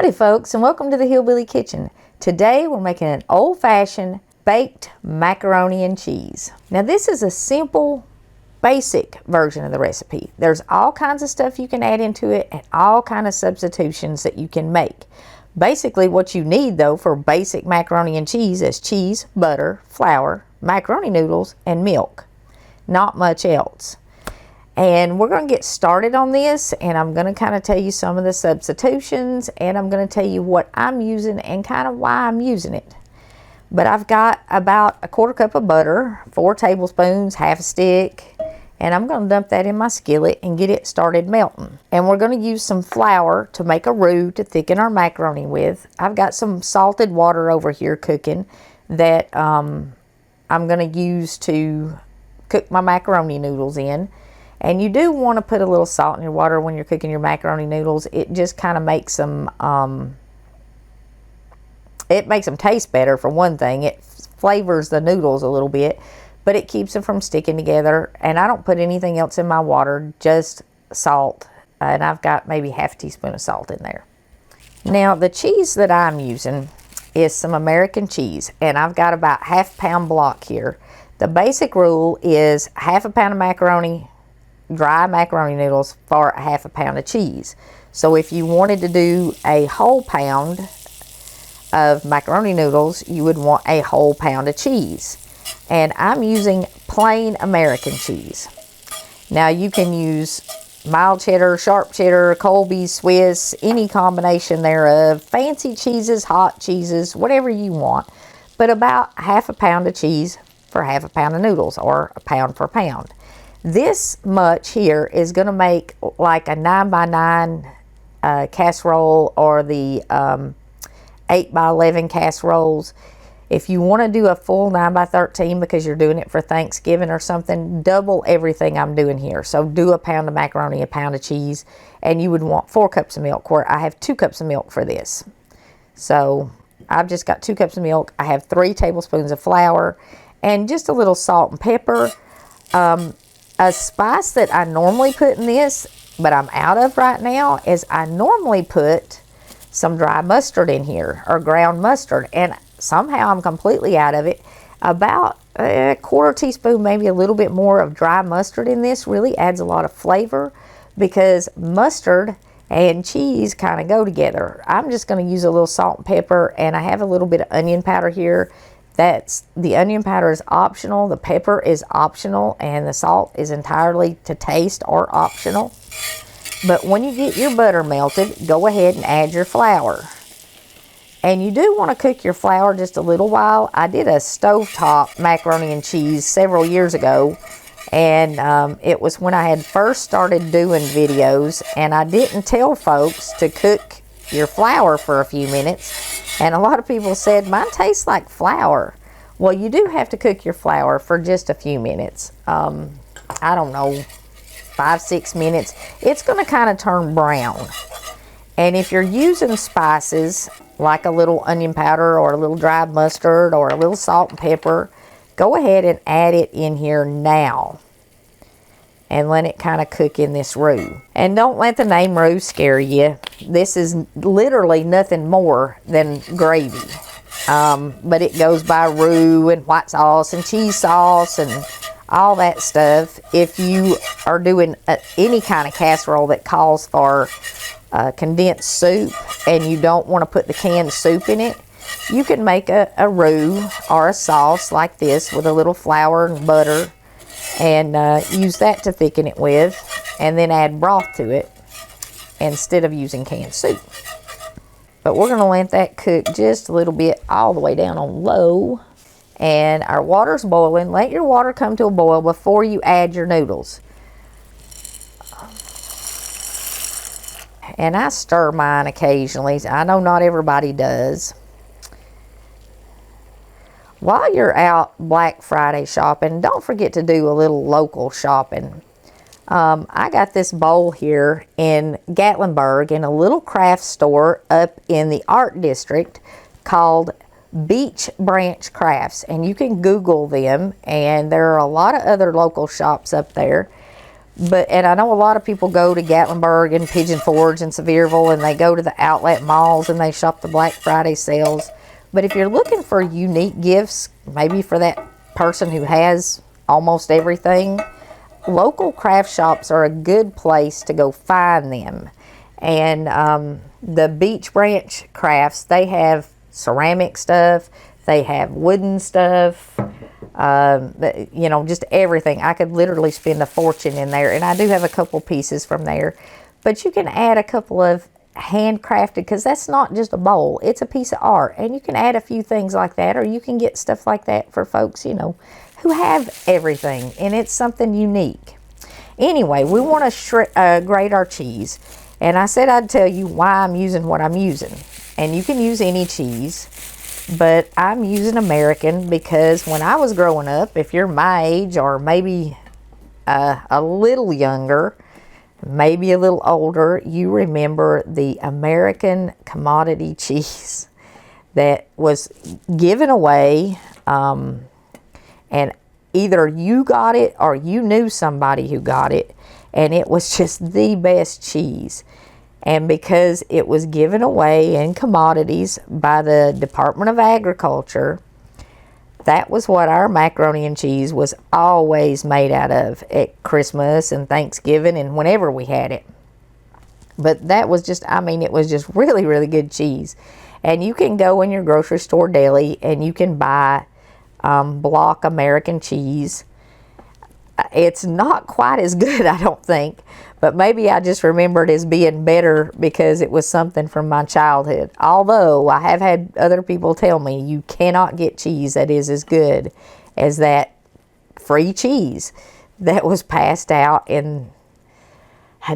Howdy folks, and welcome to the Hillbilly Kitchen. Today we're making an old-fashioned baked macaroni and cheese. Now this is a simple, basic version of the recipe. There's all kinds of stuff you can add into it and all kinds of substitutions that you can make. Basically what you need though for basic macaroni and cheese is cheese, butter, flour, macaroni noodles, and milk. Not much else. And we're going to get started on this, and I'm going to kind of tell you some of the substitutions, and I'm going to tell you what I'm using and kind of why I'm using it. But I've got about a quarter cup of butter, 4 tablespoons, half a stick, and I'm going to dump that in my skillet and get it started melting. And we're going to use some flour to make a roux to thicken our macaroni with. I've got some salted water over here cooking that I'm going to use to cook my macaroni noodles in. And you do want to put a little salt in your water when you're cooking your macaroni noodles. It just kind of makes them, taste better for one thing. It flavors the noodles a little bit, but it keeps them from sticking together. And I don't put anything else in my water, just salt. And I've got maybe half a teaspoon of salt in there. Now the cheese that I'm using is some American cheese, and I've got about half pound block here. The basic rule is half a pound of macaroni, dry macaroni noodles for a half a pound of cheese. So if you wanted to do a whole pound of macaroni noodles, you would want a whole pound of cheese. And I'm using plain American cheese. Now you can use mild cheddar, sharp cheddar, Colby, Swiss, any combination thereof, fancy cheeses, hot cheeses, whatever you want. But about half a pound of cheese for half a pound of noodles, or a pound for a pound. This much here is going to make like a 9x9 casserole, or the 8x11 casseroles. If you want to do a full 9x13 because you're doing it for Thanksgiving or something, double everything I'm doing here. So do a pound of macaroni, a pound of cheese, and you would want 4 cups of milk, where I have 2 cups of milk for this. So I've just got 2 cups of milk. I have 3 tablespoons of flour and just a little salt and pepper. A spice that I normally put in this, but I'm out of right now, is I normally put some dry mustard in here, or ground mustard, and somehow I'm completely out of it. About a quarter teaspoon, maybe a little bit more of dry mustard in this really adds a lot of flavor, because mustard and cheese kind of go together. I'm just going to use a little salt and pepper, and I have a little bit of onion powder here. The onion powder is optional, the pepper is optional, and the salt is entirely to taste or optional. But when you get your butter melted, go ahead and add your flour. And you do want to cook your flour just a little while. I did a stovetop macaroni and cheese several years ago, and it was when I had first started doing videos, and I didn't tell folks to cook your flour for a few minutes. And a lot of people said, mine tastes like flour. Well, you do have to cook your flour for just a few minutes. I don't know, 5-6 minutes. It's going to kind of turn brown. And if you're using spices, like a little onion powder, or a little dry mustard, or a little salt and pepper, go ahead and add it in here now. And let it kind of cook in this roux. And don't let the name roux scare you. This is literally nothing more than gravy. But it goes by roux and white sauce and cheese sauce and all that stuff. If you are doing any kind of casserole that calls for condensed soup, and you don't want to put the canned soup in it, you can make a roux or a sauce like this with a little flour and butter, and use that to thicken it with, and then add broth to it instead of using canned soup. But we're going to let that cook just a little bit, all the way down on low. And our water's boiling. Let your water come to a boil before you add your noodles. And I stir mine occasionally. I know not everybody does. While you're out Black Friday shopping, don't forget to do a little local shopping. I got this bowl here in Gatlinburg in a little craft store up in the art district called Beach Branch Crafts, and you can Google them, and there are a lot of other local shops up there. And I know a lot of people go to Gatlinburg and Pigeon Forge and Sevierville, and they go to the outlet malls and they shop the Black Friday sales. But if you're looking for unique gifts, maybe for that person who has almost everything, local craft shops are a good place to go find them. And the Beach Branch Crafts, they have ceramic stuff, they have wooden stuff, you know, just everything. I could literally spend a fortune in there, and I do have a couple pieces from there. But you can add a couple of handcrafted, because that's not just a bowl, it's a piece of art, and you can add a few things like that, or you can get stuff like that for folks, you know, who have everything, and it's something unique. Anyway, we want to grate our cheese, and I said I'd tell you why I'm using what I'm using. And you can use any cheese, but I'm using American because when I was growing up, if you're my age or maybe a little younger, maybe a little older, you remember the American commodity cheese that was given away, and either you got it or you knew somebody who got it, and it was just the best cheese. And because it was given away in commodities by the Department of Agriculture, that was what our macaroni and cheese was always made out of at Christmas and Thanksgiving and whenever we had it. But that was just, I mean, it was just really, really good cheese. And you can go in your grocery store deli and you can buy block American cheese. It's not quite as good, I don't think, but maybe I just remember it as being better because it was something from my childhood. Although I have had other people tell me you cannot get cheese that is as good as that free cheese that was passed out in,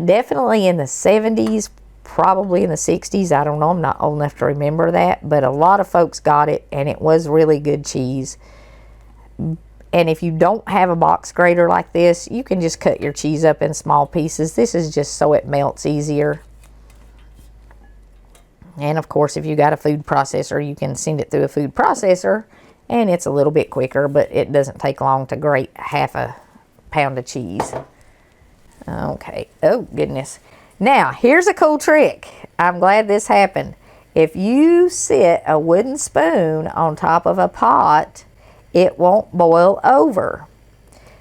definitely in the 70s, probably in the 60s. I don't know, I'm not old enough to remember that, but a lot of folks got it, and it was really good cheese. And if you don't have a box grater like this, you can just cut your cheese up in small pieces. This is just so it melts easier. And of course, if you got a food processor, you can send it through a food processor, and it's a little bit quicker, but it doesn't take long to grate half a pound of cheese. Okay, oh goodness. Now, here's a cool trick. I'm glad this happened. If you sit a wooden spoon on top of a pot, it won't boil over.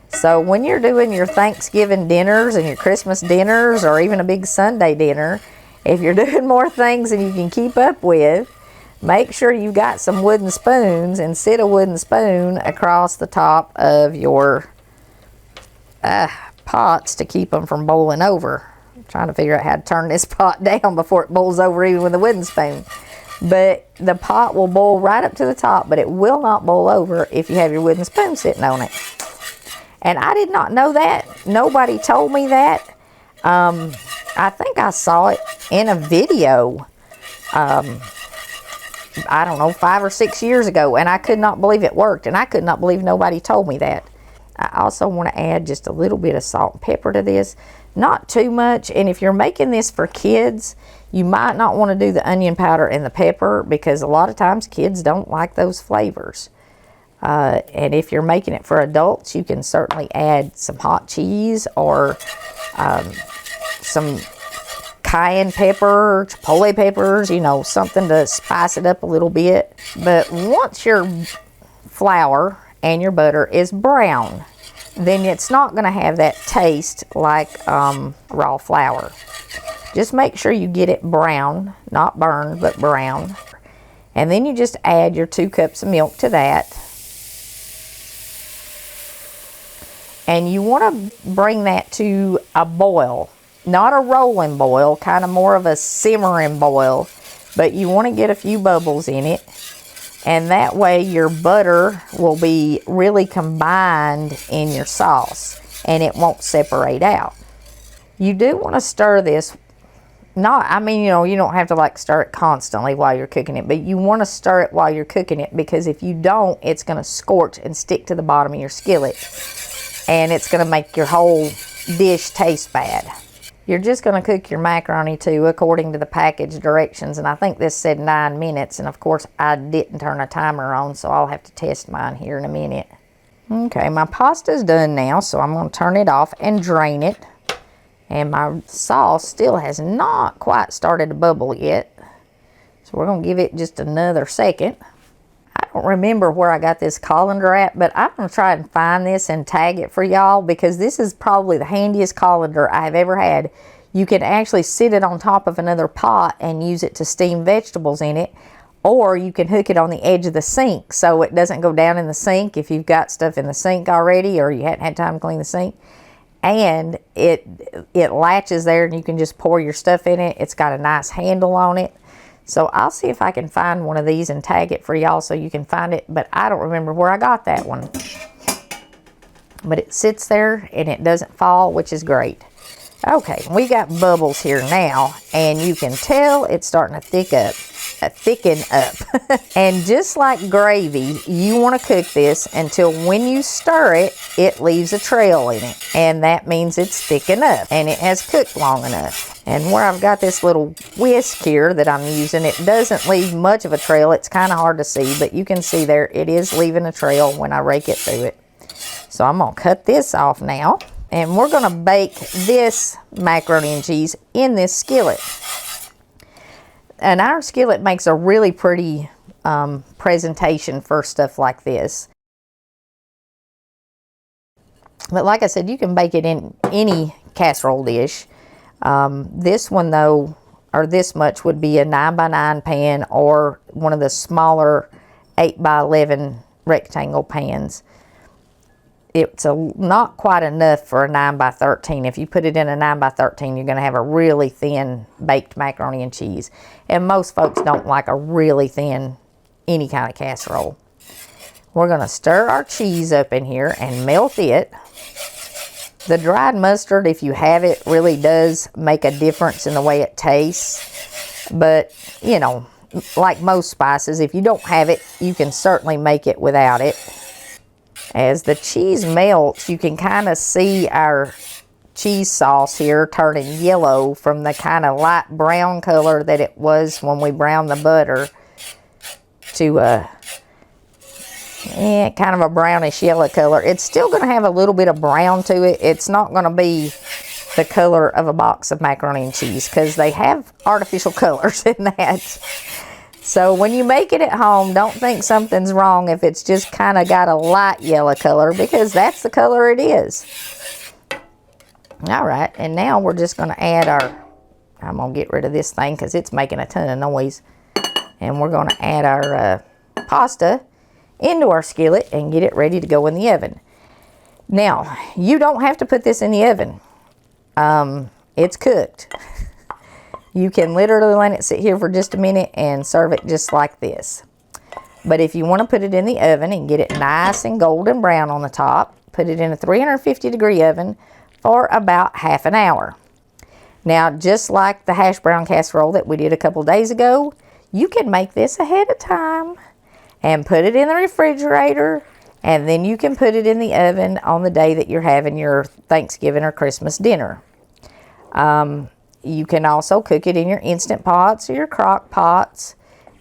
So when you're doing your Thanksgiving dinners and your Christmas dinners or even a big Sunday dinner, if you're doing more things than you can keep up with, make sure you've got some wooden spoons and sit a wooden spoon across the top of your pots to keep them from boiling over. I'm trying to figure out how to turn this pot down before it boils over even with a wooden spoon. But the pot will boil right up to the top, but it will not boil over if you have your wooden spoon sitting on it. And I did not know that. Nobody told me that. I think I saw it in a video, I don't know, 5 or 6 years ago, and I could not believe it worked, and I could not believe nobody told me that. I also want to add just a little bit of salt and pepper to this. Not too much, and if you're making this for kids, you might not want to do the onion powder and the pepper because a lot of times kids don't like those flavors. And if you're making it for adults, you can certainly add some hot cheese or some cayenne pepper, chipotle peppers, you know, something to spice it up a little bit. But once your flour and your butter is brown, then it's not going to have that taste like raw flour. Just make sure you get it brown, not burned, but brown. And then you just add your 2 cups of milk to that. And you want to bring that to a boil, not a rolling boil, kind of more of a simmering boil, but you want to get a few bubbles in it. And that way your butter will be really combined in your sauce and it won't separate out. You do want to stir this. I mean, you know, you don't have to like stir it constantly while you're cooking it, but you want to stir it while you're cooking it because if you don't, it's going to scorch and stick to the bottom of your skillet. And it's going to make your whole dish taste bad. You're just going to cook your macaroni too according to the package directions, and I think this said 9 minutes, and of course I didn't turn a timer on, so I'll have to test mine here in a minute. Okay, my pasta's done now, so I'm going to turn it off and drain it. And my sauce still has not quite started to bubble yet. So we're going to give it just another second. I don't remember where I got this colander at, but I'm going to try and find this and tag it for y'all, because this is probably the handiest colander I've ever had. You can actually sit it on top of another pot and use it to steam vegetables in it, or you can hook it on the edge of the sink so it doesn't go down in the sink if you've got stuff in the sink already or you hadn't had time to clean the sink. And it latches there and you can just pour your stuff in it. It's got a nice handle on it. So I'll see if I can find one of these and tag it for y'all so you can find it, but I don't remember where I got that one. But it sits there and it doesn't fall, which is great. Okay, we got bubbles here now, and you can tell it's starting to thicken up. And just like gravy, you want to cook this until when you stir it, it leaves a trail in it. And that means it's thick enough and it has cooked long enough. And where I've got this little whisk here that I'm using, it doesn't leave much of a trail. It's kind of hard to see, but you can see there it is leaving a trail when I rake it through it. So I'm going to cut this off now. And we're going to bake this macaroni and cheese in this skillet. And our skillet makes a really pretty presentation for stuff like this. But like I said, you can bake it in any casserole dish. This one though, or this much, would be a 9x9 pan or one of the smaller 8x11 rectangle pans. It's not quite enough for a 9x13. If you put it in a 9x13, you're going to have a really thin baked macaroni and cheese. And most folks don't like a really thin any kind of casserole. We're going to stir our cheese up in here and melt it. The dried mustard, if you have it, really does make a difference in the way it tastes. But, you know, like most spices, if you don't have it, you can certainly make it without it. As the cheese melts, you can kind of see our cheese sauce here turning yellow from the kind of light brown color that it was when we browned the butter to kind of a brownish yellow color. It's still going to have a little bit of brown to it. It's not going to be the color of a box of macaroni and cheese because they have artificial colors in that. So when you make it at home, don't think something's wrong if it's just kind of got a light yellow color, because that's the color it is. All right, and now we're just going to add I'm going to get rid of this thing because it's making a ton of noise. And we're going to add our pasta into our skillet and get it ready to go in the oven. Now, you don't have to put this in the oven. It's cooked. You can literally let it sit here for just a minute and serve it just like this. But if you want to put it in the oven and get it nice and golden brown on the top, put it in a 350-degree oven for about half an hour. Now, just like the hash brown casserole that we did a couple days ago, you can make this ahead of time and put it in the refrigerator, and then you can put it in the oven on the day that you're having your Thanksgiving or Christmas dinner. You can also cook it in your Instant Pots or your crock pots,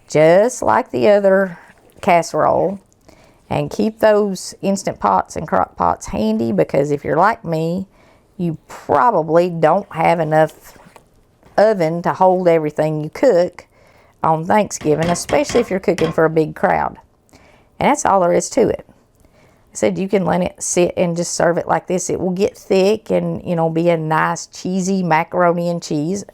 just like the other casserole. And keep those Instant Pots and crock pots handy, because if you're like me, you probably don't have enough oven to hold everything you cook on Thanksgiving, especially if you're cooking for a big crowd. And that's all there is to it. I said you can let it sit and just serve it like this. It will get thick and, you know, be a nice cheesy macaroni and cheese.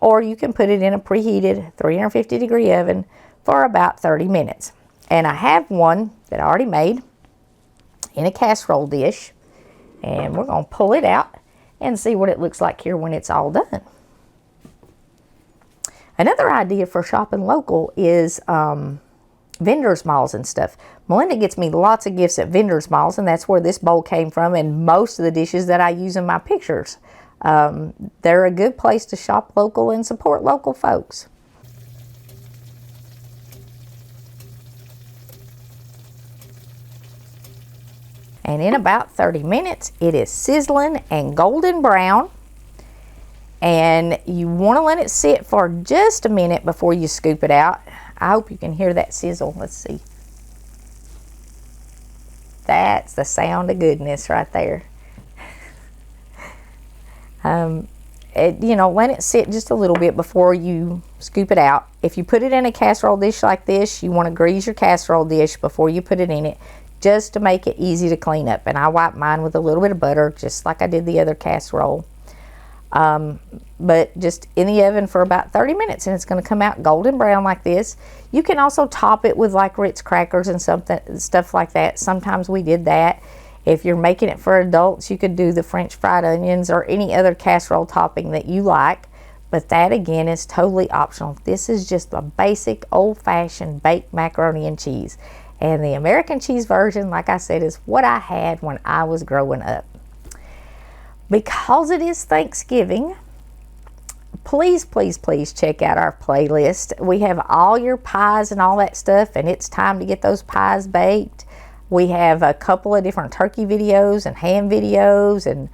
Or you can put it in a preheated 350-degree oven for about 30 minutes. And I have one that I already made in a casserole dish. And we're going to pull it out and see what it looks like here when it's all done. Another idea for shopping local is vendors malls and stuff. Melinda gets me lots of gifts at vendors malls, and that's where this bowl came from, and most of the dishes that I use in my pictures. They're a good place to shop local and support local folks. And in about 30 minutes, it is sizzling and golden brown. And you want to let it sit for just a minute before you scoop it out. I hope you can hear that sizzle. Let's see. That's the sound of goodness right there. Let it sit just a little bit before you scoop it out. If you put it in a casserole dish like this, you want to grease your casserole dish before you put it in it, just to make it easy to clean up. And I wipe mine with a little bit of butter, just like I did the other casserole. But just in the oven for about 30 minutes, and it's going to come out golden brown like this. You can also top it with like Ritz crackers and stuff like that. Sometimes we did that. If you're making it for adults, you could do the French fried onions or any other casserole topping that you like. But that, again, is totally optional. This is just a basic old-fashioned baked macaroni and cheese. And the American cheese version, like I said, is what I had when I was growing up. Because it is Thanksgiving, please, please, please check out our playlist. We have all your pies and all that stuff, and it's time to get those pies baked. We have a couple of different turkey videos and ham videos and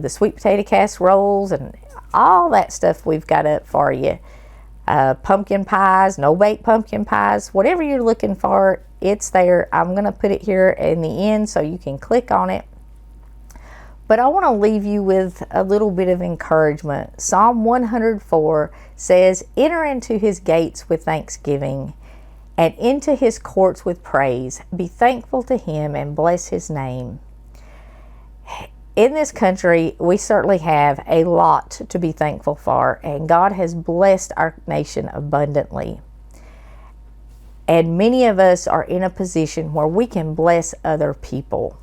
the sweet potato casseroles and all that stuff we've got up for you. Pumpkin pies, no-bake pumpkin pies, whatever you're looking for, it's there. I'm going to put it here in the end so you can click on it. But I want to leave you with a little bit of encouragement. Psalm 104 says, "Enter into his gates with thanksgiving and into his courts with praise. Be thankful to him and bless his name." In this country, we certainly have a lot to be thankful for, and God has blessed our nation abundantly. And many of us are in a position where we can bless other people.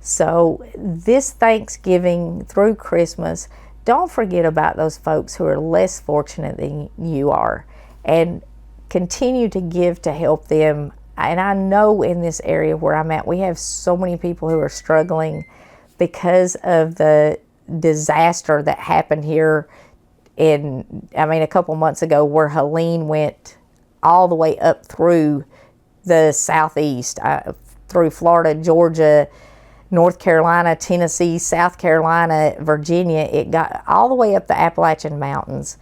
So this Thanksgiving through Christmas, don't forget about those folks who are less fortunate than you are, and continue to give to help them. And I know in this area where I'm at, we have so many people who are struggling because of the disaster that happened here a couple months ago, where Helene went all the way up through the southeast, through Florida, Georgia, North Carolina, Tennessee, South Carolina, Virginia. It got all the way up the Appalachian Mountains,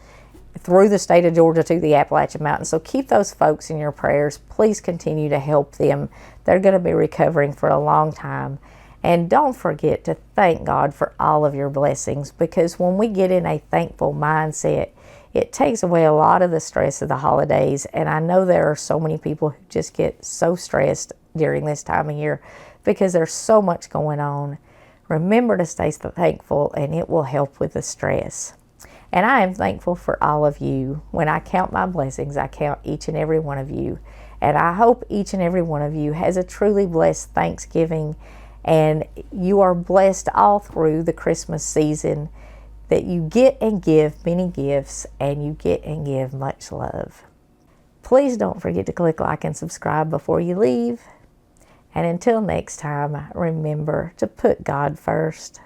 through the state of Georgia to the Appalachian Mountains. So keep those folks in your prayers. Please continue to help them. They're going to be recovering for a long time. And don't forget to thank God for all of your blessings, because when we get in a thankful mindset, it takes away a lot of the stress of the holidays. And I know there are so many people who just get so stressed during this time of year because there's so much going on. Remember to stay thankful, and it will help with the stress. And I am thankful for all of you. When I count my blessings, I count each and every one of you. And I hope each and every one of you has a truly blessed Thanksgiving, and you are blessed all through the Christmas season, that you get and give many gifts, and you get and give much love. Please don't forget to click like and subscribe before you leave. And until next time, remember to put God first.